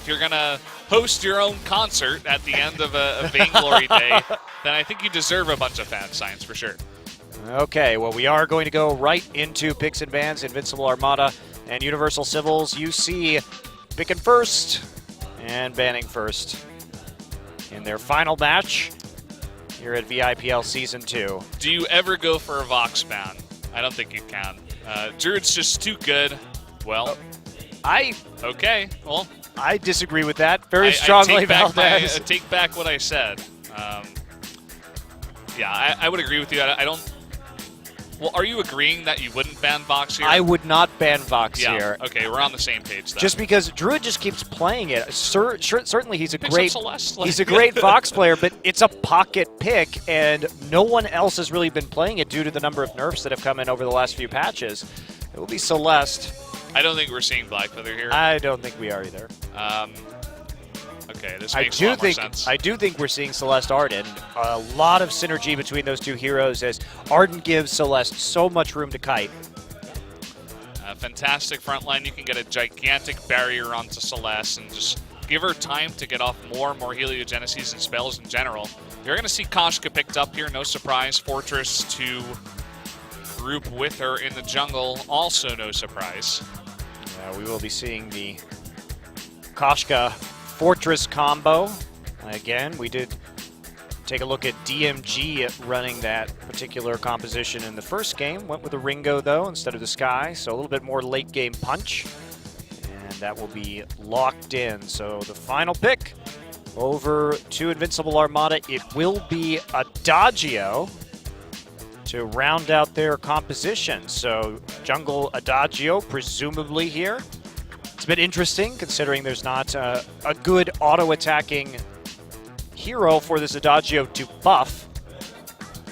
If you're going to host your own concert at the end of a Vainglory day, then I think you deserve a bunch of fan signs for sure. Okay, well, we are going to go right into picks and bans. Invincible Armada and Universal Civils. UC picking first and banning first in their final match here at VIPL Season 2. Do you ever go for a Vox ban? I don't think you can. Druid's just too good. Well, okay. Well, I disagree with that very strongly. I take back what I said. Yeah, I would agree with you. I don't. Well, are you agreeing that you wouldn't ban Vox here? I would not ban Vox here. Okay, we're on the same page then. Just because Druid just keeps playing it. Certainly, he's a he's a great Vox player, but it's a pocket pick, and no one else has really been playing it due to the number of nerfs that have come in over the last few patches. It will be Celeste. I don't think we're seeing Black Feather here. I don't think we are either. Okay, this makes a lot more sense. I do think we're seeing Celeste Arden. A lot of synergy between those two heroes as Arden gives Celeste so much room to kite. Fantastic front line. You can get a gigantic barrier onto Celeste and just give her time to get off more heliogenesis and spells in general. You're going to see Koshka picked up here, no surprise. Fortress to group with her in the jungle, also no surprise. Yeah, we will be seeing the Koshka Fortress combo. Again, we did take a look at DMG running that particular composition in the first game. Went with a Ringo, though, instead of the Sky, so a little bit more late-game punch. And that will be locked in. So the final pick over to Invincible Armada, it will be Adagio to round out their composition. So jungle Adagio, presumably here. It's a bit interesting considering there's not a good auto-attacking hero for this Adagio to buff.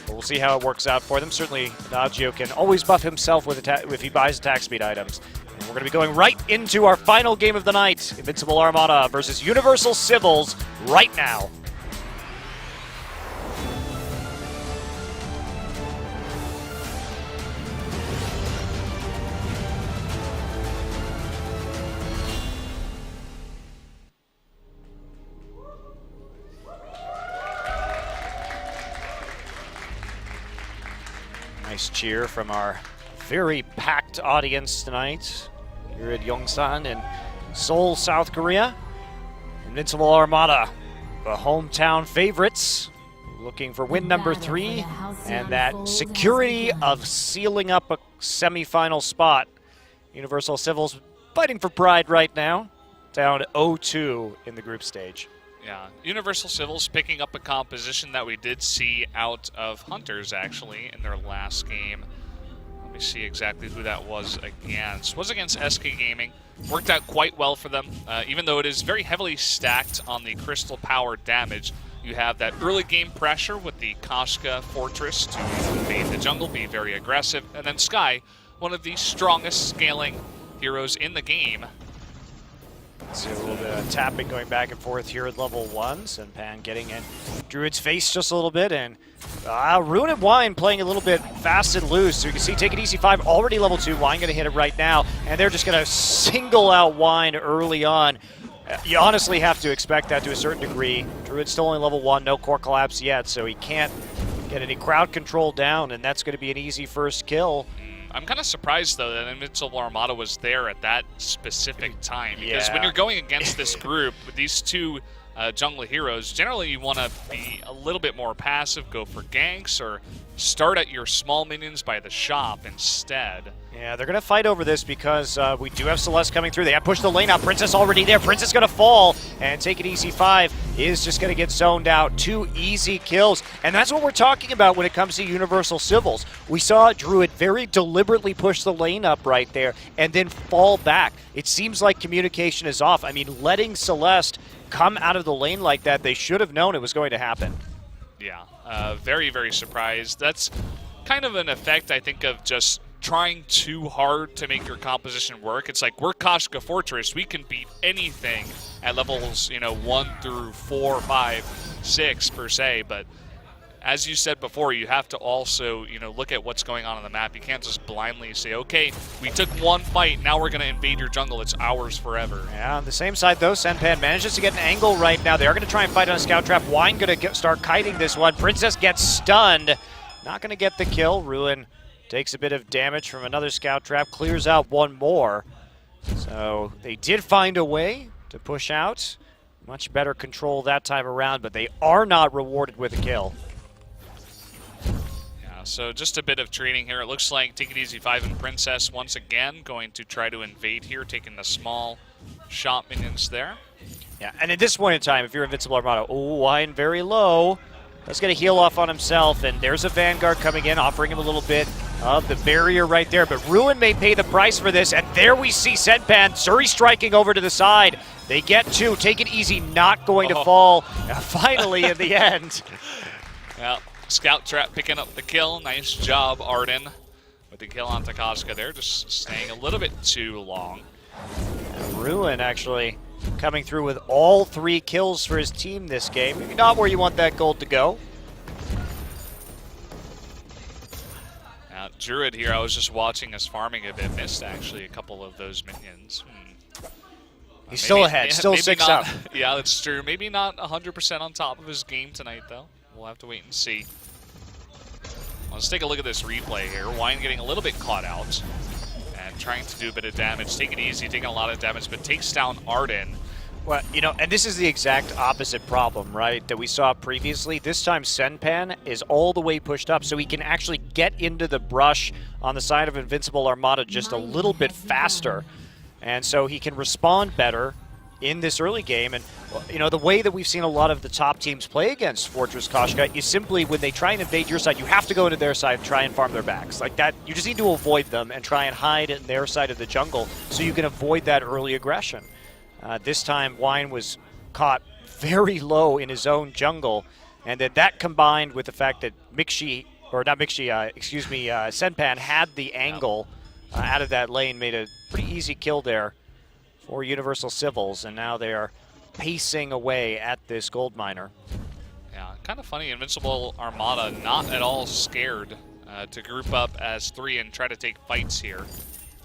But we'll see how it works out for them. Certainly, Adagio can always buff himself with if he buys attack speed items. And we're going to be going right into our final game of the night. Invincible Armada versus Universal Civils right now. Nice cheer from our very packed audience tonight here at Yongsan in Seoul, South Korea. Invincible Armada, the hometown favorites, looking for win number 3 and that security of sealing up a semifinal spot. Universal Civils fighting for pride right now, down 0-2 in the group stage. Yeah, Universal Civils picking up a composition that we did see out of Hunters, actually, in their last game. Let me see exactly who that was against. It was against SK Gaming. Worked out quite well for them, even though it is very heavily stacked on the crystal power damage. You have that early game pressure with the Koshka Fortress to invade the jungle, be very aggressive, and then Sky, one of the strongest scaling heroes in the game. See a little bit of tapping going back and forth here at level 1s, and Pan getting in Druid's face just a little bit, and Rune and Wine playing a little bit fast and loose. So you can see Take It Easy 5 already level 2, Wine gonna hit it right now, and they're just gonna single out Wine early on. You honestly have to expect that to a certain degree. Druid's still only level 1, no core collapse yet, so he can't get any crowd control down, and that's gonna be an easy first kill. I'm kind of surprised, though, that Invincible Armada was there at that specific time. Because when you're going against this group with these two jungle heroes, generally you want to be a little bit more passive, go for ganks, or start at your small minions by the shop instead. Yeah, they're going to fight over this because we do have Celeste coming through. They have pushed the lane out. Princess already there. Princess going to fall, and Take It Easy 5 is just going to get zoned out. 2 easy kills, and that's what we're talking about when it comes to Universal Civils. We saw Druid very deliberately push the lane up right there and then fall back. It seems like communication is off. I mean, letting Celeste come out of the lane like that, they should have known it was going to happen. Yeah, very, very surprised. That's kind of an effect, I think, of just trying too hard to make your composition work. It's like, we're Koshka Fortress. We can beat anything at levels, 1 through 4, 5, 6 per se, but as you said before, you have to also, look at what's going on the map. You can't just blindly say, okay, we took one fight, now we're going to invade your jungle. It's ours forever. Yeah, on the same side, though, Senpan manages to get an angle right now. They are going to try and fight on a scout trap. Wine going to start kiting this one. Princess gets stunned. Not going to get the kill. Ruin takes a bit of damage from another scout trap, clears out one more. So they did find a way to push out. Much better control that time around, but they are not rewarded with a kill. So just a bit of trading here. It looks like Take It Easy 5 and Princess once again going to try to invade here, taking the small shot minions there. Yeah, and at this point in time, if you're Invincible Armada, oh, Wine very low. Let's get a heal off on himself, and there's a Vanguard coming in, offering him a little bit of the barrier right there. But Ruin may pay the price for this, and there we see Senpan, Zuri striking over to the side. They get two. Take It Easy not going to fall. Finally, in the end. Well, Scout Trap picking up the kill. Nice job, Arden, with the kill on Koshka there. Just staying a little bit too long. And Ruin actually coming through with all 3 kills for his team this game. Maybe not where you want that gold to go. Now, Druid here, I was just watching us farming a bit. Missed, actually, a couple of those minions. He's still ahead, still 6 up. Yeah, that's true. Maybe not 100% on top of his game tonight, though. We'll have to wait and see. Let's take a look at this replay here. Wine getting a little bit caught out and trying to do a bit of damage. Take it easy, taking a lot of damage, but takes down Arden. Well, and this is the exact opposite problem, right, that we saw previously. This time, Senpan is all the way pushed up, so he can actually get into the brush on the side of Invincible Armada just a little bit faster. And so he can respond better in this early game. And, the way that we've seen a lot of the top teams play against Fortress Koshka is simply when they try and invade your side, you have to go into their side and try and farm their backs. Like that, you just need to avoid them and try and hide in their side of the jungle so you can avoid that early aggression. This time, Wine was caught very low in his own jungle, and then that combined with the fact that Senpan had the angle out of that lane made a pretty easy kill there for Universal Civils, and now they are pacing away at this gold miner. Yeah, kind of funny. Invincible Armada not at all scared to group up as 3 and try to take fights here.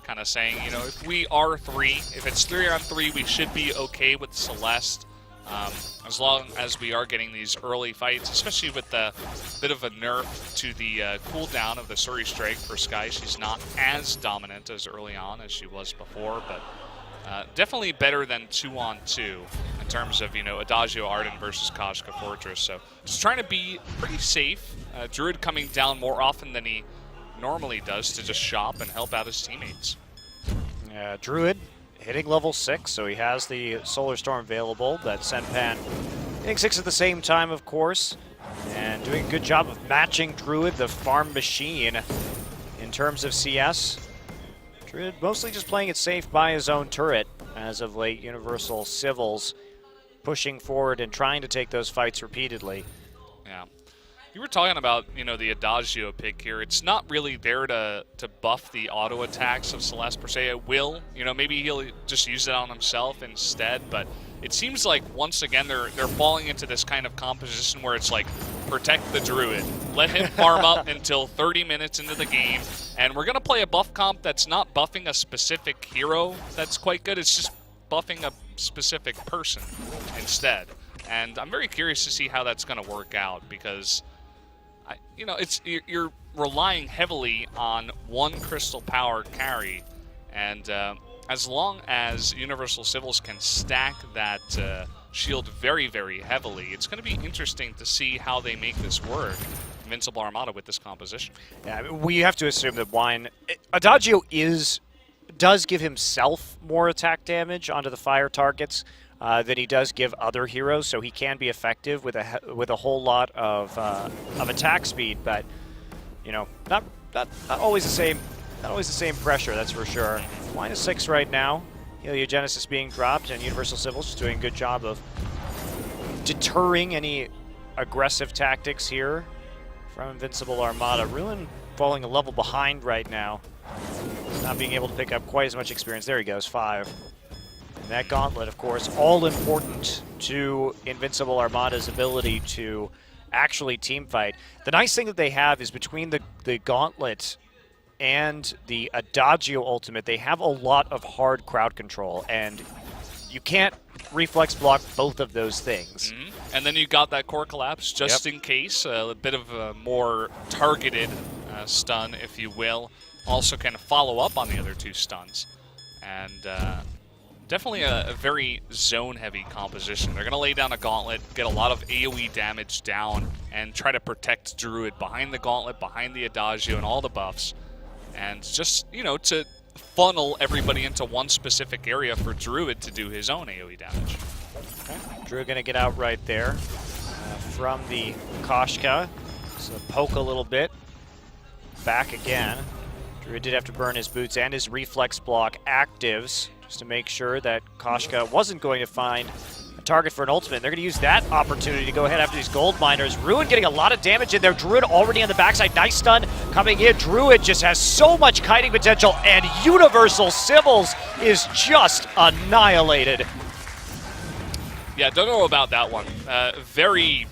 Kind of saying, if we are 3, if it's 3 on 3, we should be okay with Celeste. As long as we are getting these early fights, especially with the bit of a nerf to the cooldown of the Zuri Strike for Skye. She's not as dominant as early on as she was before, but definitely better than 2-on-2 in terms of, Adagio Arden versus Koshka Fortress. So just trying to be pretty safe. Druid coming down more often than he normally does to just shop and help out his teammates. Yeah, Druid hitting level 6, so he has the Solar Storm available, but Senpan hitting 6 at the same time, of course, and doing a good job of matching Druid, the farm machine, in terms of CS. Druid mostly just playing it safe by his own turret as of late. Universal Civils pushing forward and trying to take those fights repeatedly. Yeah. You were talking about, the Adagio pick here. It's not really there to buff the auto attacks of Celeste per se. It will. Maybe he'll just use it on himself instead, but it seems like once again they're falling into this kind of composition where it's like, protect the Druid. Let him farm up until 30 minutes into the game, and we're going to play a buff comp that's not buffing a specific hero that's quite good. It's just buffing a specific person instead. And I'm very curious to see how that's going to work out because you're relying heavily on one Crystal Power carry, and as long as Universal Civils can stack that shield very, very heavily, it's going to be interesting to see how they make this work, Invincible Armada, with this composition. Yeah, I mean, we have to assume that Adagio does give himself more attack damage onto the fire targets than he does give other heroes, so he can be effective with a whole lot of attack speed. But not always the same. Not always the same pressure, that's for sure. -6 right now. Heliogenesis being dropped, and Universal Civils just doing a good job of deterring any aggressive tactics here from Invincible Armada. Ruin falling a level behind right now. Not being able to pick up quite as much experience. There he goes, 5. And that gauntlet, of course, all important to Invincible Armada's ability to actually team fight. The nice thing that they have is between the Gauntlet and the Adagio ultimate, they have a lot of hard crowd control, and you can't reflex block both of those things. And then you got that core collapse just in case, a bit of a more targeted stun, if you will. Also kind of follow up on the other two stuns. And definitely a very zone-heavy composition. They're going to lay down a Gauntlet, get a lot of AoE damage down, and try to protect Druid behind the Gauntlet, behind the Adagio, and all the buffs. And just, you know, to funnel everybody into one specific area for Druid to do his own AoE damage. Okay. Druid going to get out right there from the Koshka. So poke a little bit. Back again. Druid did have to burn his boots and his reflex block actives just to make sure that Koshka wasn't going to find a target for an ultimate. They're going to use that opportunity to go ahead after these gold miners. Ruin getting a lot of damage in there. Druid already on the backside. Nice stun coming in. Druid just has so much kiting potential, and Universal Civils is just annihilated. Yeah, don't know about that one. Very...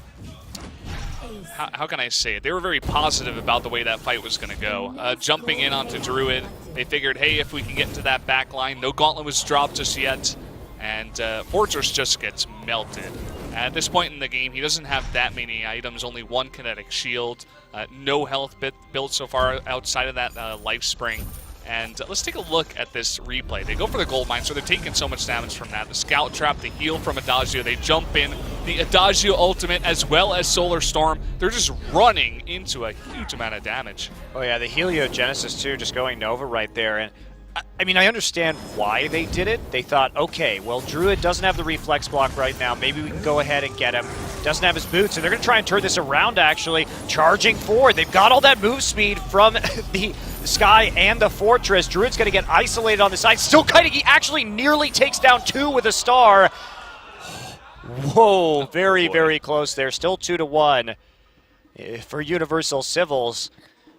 How can I say it? They were very positive about the way that fight was going to go. Jumping in onto Druid, they figured, hey, if we can get into that back line, no Gauntlet was dropped just yet, and Fortress just gets melted. At this point in the game, he doesn't have that many items, only one kinetic shield, no health built so far outside of that life spring. And let's take a look at this replay. They go for the gold mine, so they're taking so much damage from that. The scout trap, the heal from Adagio, they jump in. The Adagio ultimate as well as Solar Storm, they're just running into a huge amount of damage. Oh yeah, the Heliogenesis too, just going Nova right there. And I mean, I understand why they did it. They thought, okay, well, Druid doesn't have the reflex block right now. Maybe we can go ahead and get him. Doesn't have his boots, and they're going to try and turn this around, actually. Charging forward. They've got all that move speed from the Sky and the Fortress. Druid's going to get isolated on the side. Still kiting. He actually nearly takes down 2 with a star. Whoa, very, very close there. Still 2-1 for Universal Civils.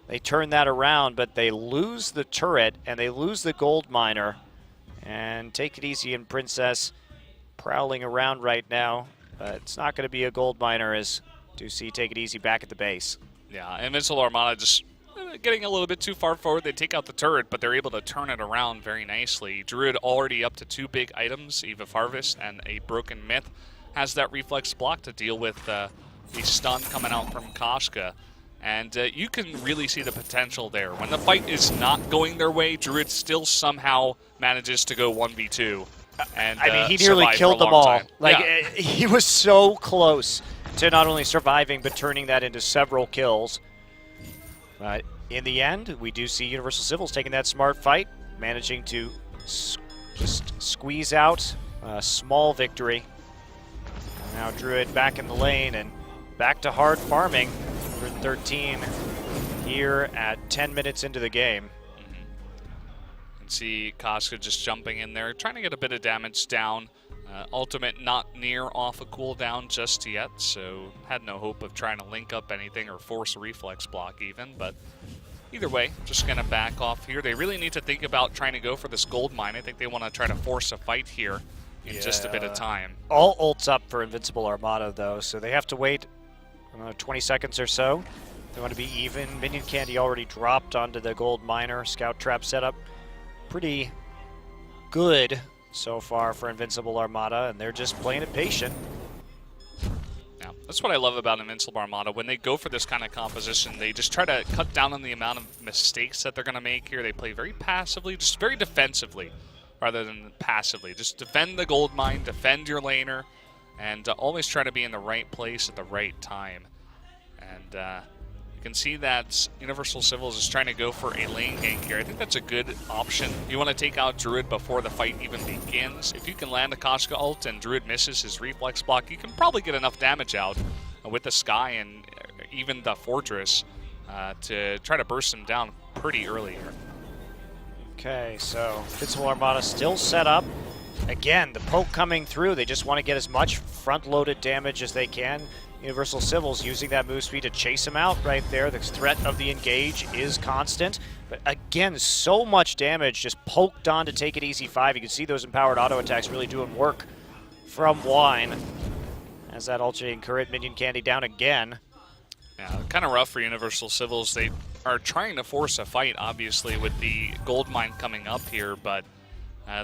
They turn that around, but they lose the turret, and they lose the gold miner. And take it easy in Princess, prowling around right now. But it's not going to be a gold miner as Ducey take it easy back at the base. Yeah, Invincible Armada just getting a little bit too far forward. They take out the turret, but they're able to turn it around very nicely. Druid already up to 2 big items, Eve of Harvest and a Broken Myth. Has that reflex block to deal with the stun coming out from Koshka. And you can really see the potential there. When the fight is not going their way, Druid still somehow manages to go 1v2. And, I mean, he nearly killed them all. Time. Like, yeah. He was so close to not only surviving, but turning that into several kills. But in the end, we do see Universal Civils taking that smart fight, managing to just squeeze out a small victory. Now Druid back in the lane and back to hard farming. 13 here at 10 minutes into the game. You can see Koshka just jumping in there, trying to get a bit of damage down. Ultimate not near off a cooldown just yet, so had no hope of trying to link up anything or force a reflex block even, but either way, just going to back off here. They really need to think about trying to go for this gold mine. I think they want to try to force a fight here in just a bit of time. All ults up for Invincible Armada, though, so they have to wait 20 seconds or so. They want to be even. Minion Candy already dropped onto the gold miner. Scout trap setup pretty good so far for Invincible Armada, and they're just playing it patient. Yeah, that's what I love about Invincible Armada. When they go for this kind of composition, they just try to cut down on the amount of mistakes that they're going to make here. They play very passively, just very defensively, rather than passively. Just defend the gold mine, defend your laner, and always try to be in the right place at the right time. And you can see that Universal Civils is trying to go for a lane gank here. I think that's a good option. You want to take out Druid before the fight even begins. If you can land a Koshka ult and Druid misses his reflex block, you can probably get enough damage out with the Sky and even the Fortress to try to burst him down pretty early here. Okay, so Invincible Armada still set up. Again, the poke coming through. They just want to get as much front-loaded damage as they can. Universal Civils using that move speed to chase him out right there. The threat of the engage is constant. But again, so much damage just poked on to take it easy 5. You can see those empowered auto attacks really doing work from Wine. As that alternating current, Minion Candy down again. kind of rough for Universal Civils. They are trying to force a fight, obviously, with the gold mine coming up here, but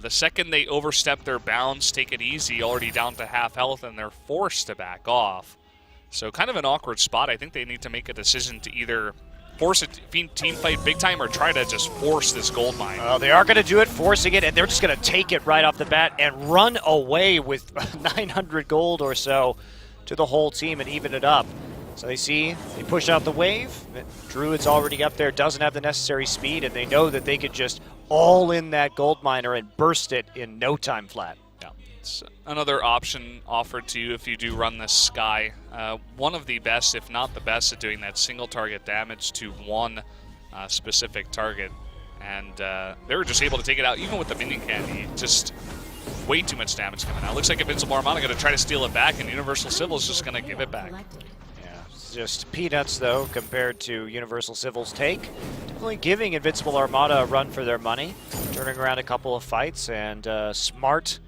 the second they overstep their bounds, take it easy, already down to half health, and they're forced to back off. So kind of an awkward spot. I think they need to make a decision to either force a team fight big time or try to just force this gold mine. Well, they are going to do it, forcing it, and they're just going to take it right off the bat and run away with 900 gold or so to the whole team and even it up. So they push out the wave. Druid's already up there, doesn't have the necessary speed, and they know that they could just all in that gold miner and burst it in no time flat. Yeah, it's another option offered to you if you do run this Sky. One of the best, if not the best, at doing that single target damage to one specific target. And they were just able to take it out, even with the minion candy. Just way too much damage coming out. Looks like Invincible Armada going to try to steal it back, and Universal Civil is just going to give it back. Just peanuts, though, compared to Universal Civil's take. Definitely giving Invincible Armada a run for their money. Turning around a couple of fights and smart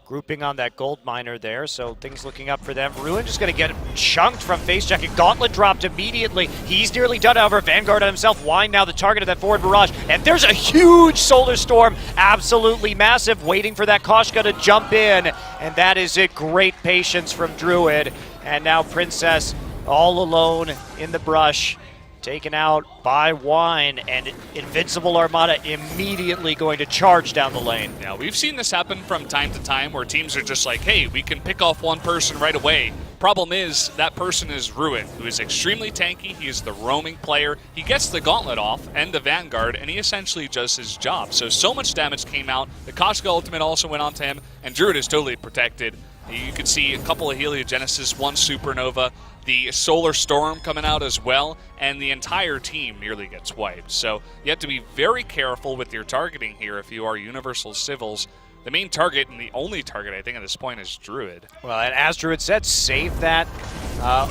grouping on that gold miner there. So things looking up for them. Ruin just going to get chunked from face checking. Gauntlet dropped immediately. He's nearly done, however. Vanguard on himself. Wine now the target of that forward barrage. And there's a huge Solar Storm. Absolutely massive. Waiting for that Koshka to jump in. And that is it. Great patience from Druid. And now Princess all alone in the brush, taken out by Wine, and Invincible Armada immediately going to charge down the lane. Yeah, we've seen this happen from time to time where teams are just like, hey, we can pick off one person right away. Problem is, that person is Ruin, who is extremely tanky. He is the roaming player. He gets the gauntlet off and the Vanguard, and he essentially does his job. So much damage came out. The Koshka ultimate also went onto him, and Druid is totally protected. You can see a couple of Heliogenesis, one Supernova, the Solar Storm coming out as well, and the entire team nearly gets wiped. So you have to be very careful with your targeting here if you are Universal Civils. The main target, and the only target I think at this point, is Druid. Well, and as Druid said, save that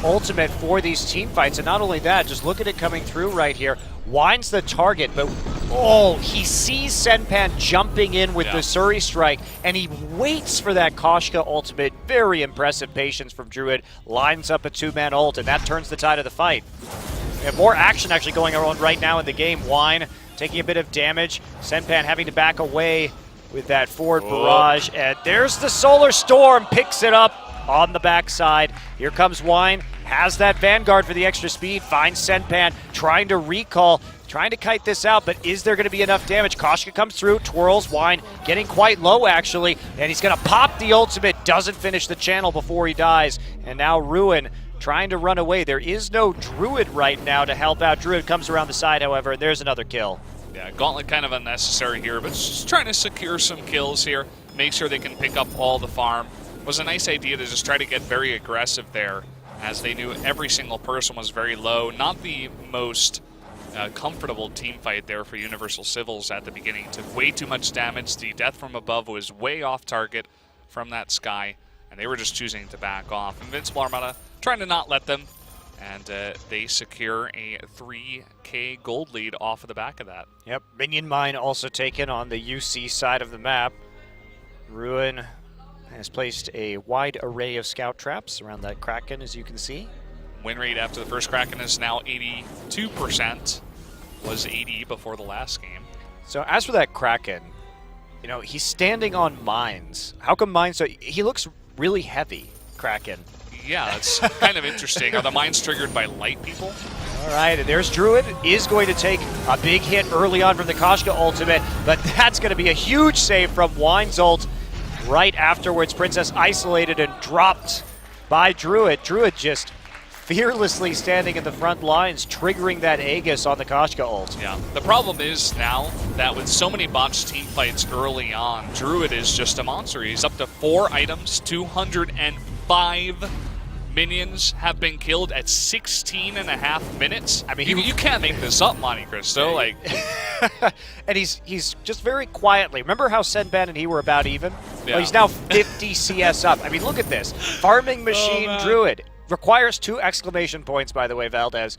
ultimate for these team fights. And not only that, just look at it coming through right here. Wine's the target, but he sees Senpan jumping in with the Suri Strike, and he waits for that Koshka ultimate. Very impressive patience from Druid. Lines up a two-man ult, and that turns the tide of the fight. We have more action actually going on right now in the game. Wine taking a bit of damage. Senpan having to back away with that forward barrage, and there's the Solar Storm, picks it up on the backside. Here comes Wine, has that Vanguard for the extra speed, finds Senpan, trying to recall, trying to kite this out, but is there going to be enough damage? Koshka comes through, twirls, Wine getting quite low actually, and he's going to pop the ultimate, doesn't finish the channel before he dies, and now Ruin trying to run away. There is no Druid right now to help out. Druid comes around the side, however, and there's another kill. Yeah, Gauntlet kind of unnecessary here, but just trying to secure some kills here, make sure they can pick up all the farm. It was a nice idea to just try to get very aggressive there, as they knew every single person was very low. Not the most comfortable team fight there for Universal Civils at the beginning. Took way too much damage. The death from above was way off target from that Sky, and they were just choosing to back off. Invincible Armada trying to not let them, and they secure a 3K gold lead off of the back of that. Yep, Minion Mine also taken on the UC side of the map. Ruin has placed a wide array of scout traps around that Kraken, as you can see. Win rate after the first Kraken is now 82%. Was 80 before the last game. So as for that Kraken, you know, he's standing on mines. How come mines? So he looks really heavy, Kraken. Yeah, that's kind of interesting. Are the mines triggered by light people? All right, and there's Druid. Is going to take a big hit early on from the Koshka ultimate, but that's going to be a huge save from Wine's ult right afterwards. Princess isolated and dropped by Druid. Druid just fearlessly standing in the front lines, triggering that Aegis on the Koshka ult. Yeah, the problem is now that with so many botched team fights early on, Druid is just a monster. He's up to 4 items, 205 minions have been killed at 16.5 minutes. I mean, you can't make this up, Monte Cristo. Like, and he's just very quietly. Remember how Senban and he were about even? Yeah. Well, he's now 50 CS up. I mean, look at this. Farming machine Druid. Requires 2 exclamation points, by the way, Valdez.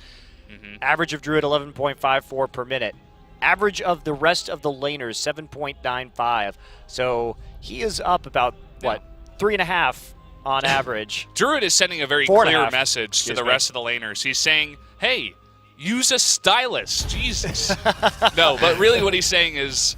Average of Druid, 11.54 per minute. Average of the rest of the laners, 7.95. So he is up about, what, 3.5 on average. Druid is sending a very 4.5. clear message to the me. rest of the laners. He's saying, hey, use a stylus. Jesus. No, but really what he's saying is,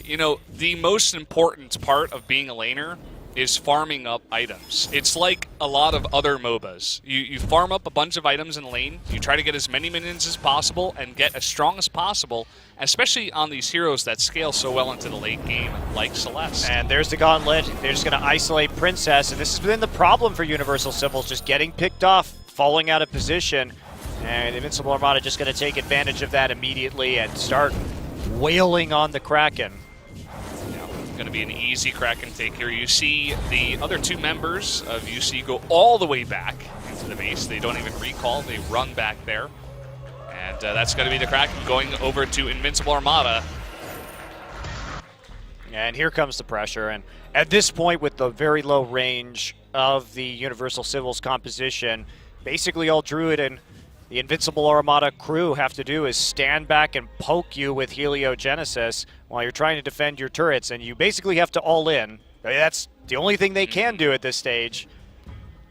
you know, the most important part of being a laner is farming up items. It's like a lot of other MOBAs. You farm up a bunch of items in lane, you try to get as many minions as possible and get as strong as possible, especially on these heroes that scale so well into the late game, like Celeste. And there's the gauntlet. They're just going to isolate Princess, and this has been the problem for Universal Civils, just getting picked off, falling out of position, and Invincible Armada just going to take advantage of that immediately and start wailing on the Kraken. Going to be an easy Kraken take here. You see the other two members of UC go all the way back into the base. They don't even recall. They run back there. And that's going to be the Kraken going over to Invincible Armada. And here comes the pressure. And at this point, with the very low range of the Universal Civils composition, basically all Druid and the Invincible Armada crew have to do is stand back and poke you with Heliogenesis while you're trying to defend your turrets, and you basically have to all in. That's the only thing they can do at this stage.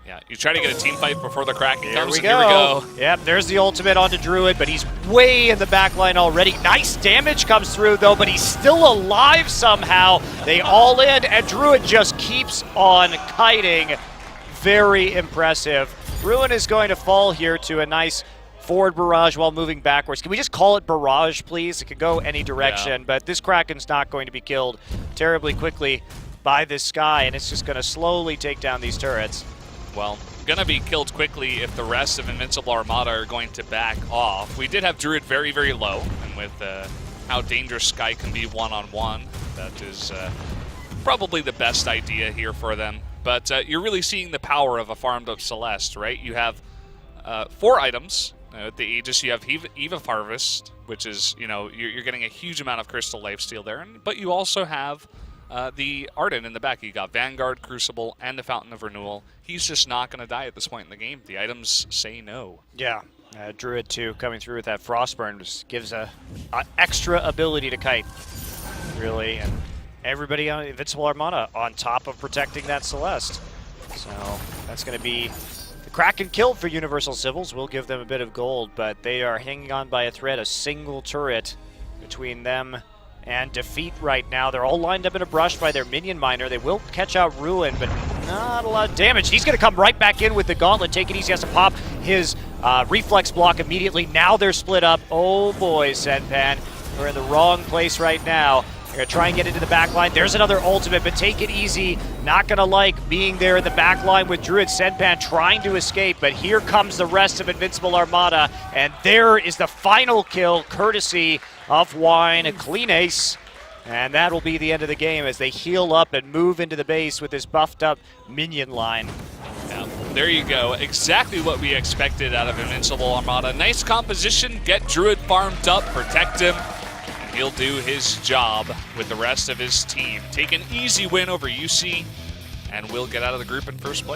Yeah, you try to get a team fight before the Kraken comes. Here we go. Yep, there's the ultimate onto Druid, but he's way in the back line already. Nice damage comes through, though, but he's still alive somehow. They all in, and Druid just keeps on kiting. Very impressive. Ruin is going to fall here to a nice forward barrage while moving backwards. Can we just call it barrage, please? It could go any direction, but this Kraken's not going to be killed terribly quickly by this Sky, and it's just going to slowly take down these turrets. Well, going to be killed quickly if the rest of Invincible Armada are going to back off. We did have Druid very, very low, and with how dangerous Sky can be one-on-one, that is probably the best idea here for them. But you're really seeing the power of a farmed-up Celeste, right? You have 4 items. At the Aegis, you have Eve of Harvest, which is, you know, you're getting a huge amount of Crystal Lifesteal there. But you also have the Ardent in the back. You got Vanguard, Crucible, and the Fountain of Renewal. He's just not going to die at this point in the game. The items say no. Yeah. Druid, too, coming through with that Frostburn just gives a extra ability to kite, really. And everybody on Invincible Armada on top of protecting that Celeste. So that's going to be the Kraken killed for Universal Civils. Will give them a bit of gold, but they are hanging on by a thread, a single turret between them and defeat right now. They're all lined up in a brush by their minion miner. They will catch out Ruin, but not a lot of damage. He's going to come right back in with the gauntlet. Take it easy. He has to pop his reflex block immediately. Now they're split up. Oh boy, Senpan. We're in the wrong place right now. They're going to try and get into the back line. There's another ultimate, but take it easy. Not going to like being there in the back line with Druid. Senpan trying to escape, but here comes the rest of Invincible Armada, and there is the final kill, courtesy of Wine, a clean ace. And that will be the end of the game as they heal up and move into the base with this buffed up minion line. Yeah, there you go. Exactly what we expected out of Invincible Armada. Nice composition, get Druid farmed up, protect him. He'll do his job with the rest of his team. Take an easy win over UC, and we'll get out of the group in first place.